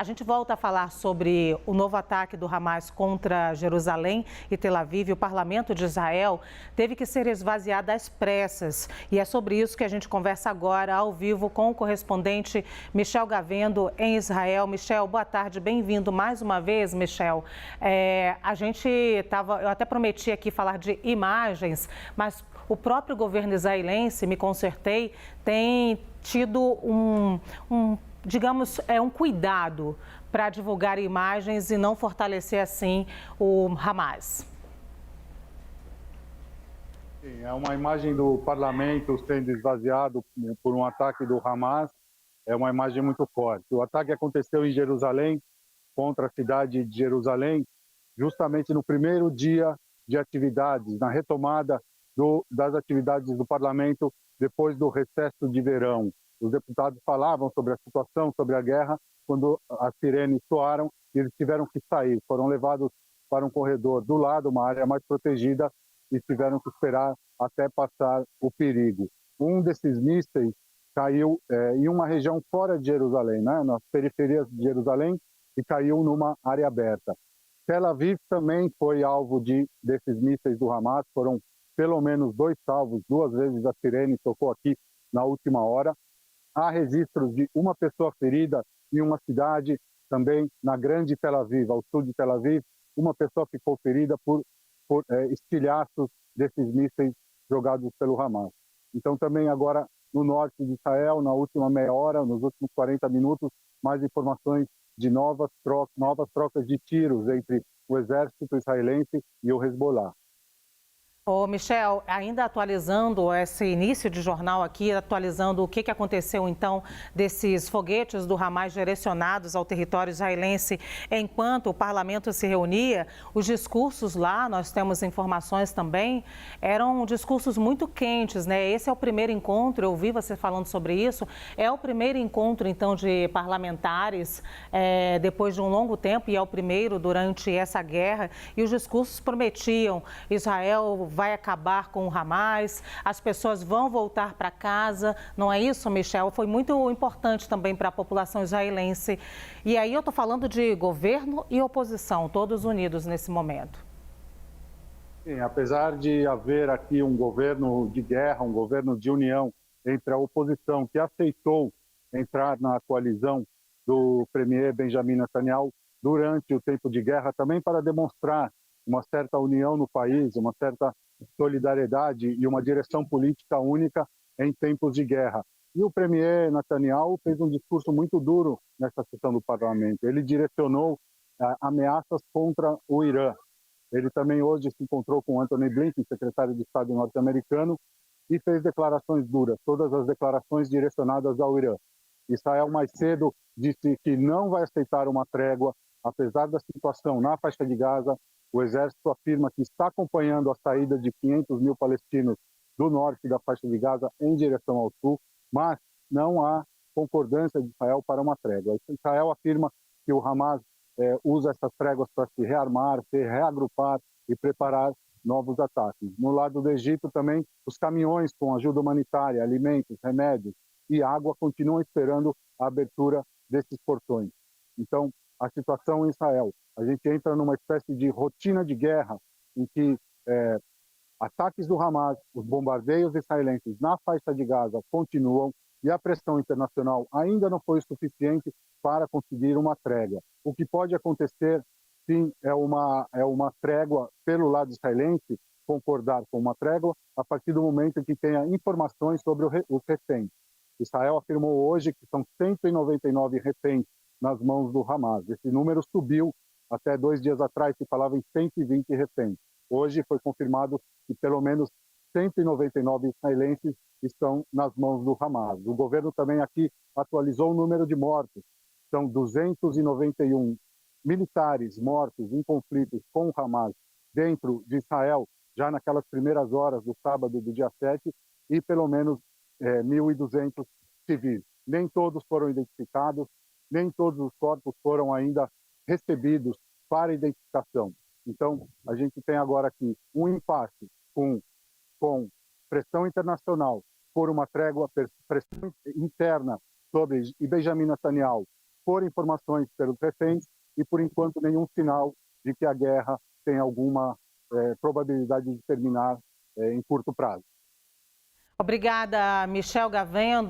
A gente volta a falar sobre o novo ataque do Hamas contra Jerusalém e Tel Aviv. O parlamento de Israel teve que ser esvaziado às pressas. E é sobre isso que a gente conversa agora, ao vivo, com o correspondente Michel Gavendo, em Israel. Michel, boa tarde, bem-vindo mais uma vez, Michel. Eu até prometi aqui falar de imagens, mas o próprio governo israelense, me consertei, tem tido um cuidado para divulgar imagens e não fortalecer assim o Hamas. Sim, é uma imagem do parlamento sendo esvaziado por um ataque do Hamas, é uma imagem muito forte. O ataque aconteceu em Jerusalém, contra a cidade de Jerusalém, justamente no primeiro dia de atividades, na retomada das atividades do parlamento depois do recesso de verão. Os deputados falavam sobre a situação, sobre a guerra, quando as sirenes soaram e eles tiveram que sair. Foram levados para um corredor do lado, uma área mais protegida, e tiveram que esperar até passar o perigo. Um desses mísseis caiu em uma região fora de Jerusalém, né, nas periferias de Jerusalém, e caiu numa área aberta. Tel Aviv também foi alvo desses mísseis do Hamas, foram pelo menos 2 salvos, 2 vezes a sirene tocou aqui na última hora. Há registros de uma pessoa ferida em uma cidade, também na grande Tel Aviv, ao sul de Tel Aviv, uma pessoa ficou ferida por estilhaços desses mísseis jogados pelo Hamas. Então também agora no norte de Israel, na última meia hora, nos últimos 40 minutos, mais informações de novas trocas de tiros entre o exército israelense e o Hezbollah. Ô, Michel, ainda atualizando esse início de jornal aqui, atualizando o que aconteceu então desses foguetes do Hamas direcionados ao território israelense enquanto o parlamento se reunia, os discursos lá, nós temos informações também, eram discursos muito quentes, né? Esse é o primeiro encontro, eu ouvi você falando sobre isso, é o primeiro encontro então de parlamentares depois de um longo tempo e é o primeiro durante essa guerra e os discursos prometiam Israel vai acabar com o Hamas, as pessoas vão voltar para casa, não é isso, Michel? Foi muito importante também para a população israelense. E aí eu estou falando de governo e oposição, todos unidos nesse momento. Sim, apesar de haver aqui um governo de guerra, um governo de união entre a oposição, que aceitou entrar na coalizão do premier Benjamin Netanyahu durante o tempo de guerra, também para demonstrar uma certa união no país, uma certa solidariedade e uma direção política única em tempos de guerra. E o premier Netanyahu fez um discurso muito duro nessa sessão do parlamento. Ele direcionou ameaças contra o Irã. Ele também hoje se encontrou com Antony Blinken, secretário de Estado norte-americano, e fez declarações duras, todas as declarações direcionadas ao Irã. Israel mais cedo disse que não vai aceitar uma trégua, apesar da situação na faixa de Gaza. O exército afirma que está acompanhando a saída de 500 mil palestinos do norte da faixa de Gaza em direção ao sul, mas não há concordância de Israel para uma trégua. Israel afirma que o Hamas usa essas tréguas para se rearmar, se reagrupar e preparar novos ataques. No lado do Egito também, os caminhões com ajuda humanitária, alimentos, remédios e água continuam esperando a abertura desses portões. Então, a situação em Israel, a gente entra numa espécie de rotina de guerra em que ataques do Hamas, os bombardeios israelenses na faixa de Gaza continuam e a pressão internacional ainda não foi suficiente para conseguir uma trégua. O que pode acontecer, sim, é uma trégua pelo lado israelense, concordar com uma trégua a partir do momento em que tenha informações sobre os reféns. Israel afirmou hoje que são 199 reféns nas mãos do Hamas. Esse número subiu, até 2 dias atrás se falava em 120 reféns. Hoje foi confirmado que pelo menos 199 israelenses estão nas mãos do Hamas. O governo também aqui atualizou o número de mortos. São 291 militares mortos em conflitos com o Hamas dentro de Israel, já naquelas primeiras horas do sábado do dia 7, e pelo menos 1.200 civis. Nem todos foram identificados, nem todos os corpos foram ainda recebidos para identificação. Então, a gente tem agora aqui um impasse com pressão internacional por uma trégua, pressão interna sobre Benjamin Netanyahu foram informações pelos reféns e, por enquanto, nenhum sinal de que a guerra tem alguma probabilidade de terminar em curto prazo. Obrigada, Michel Gavendo.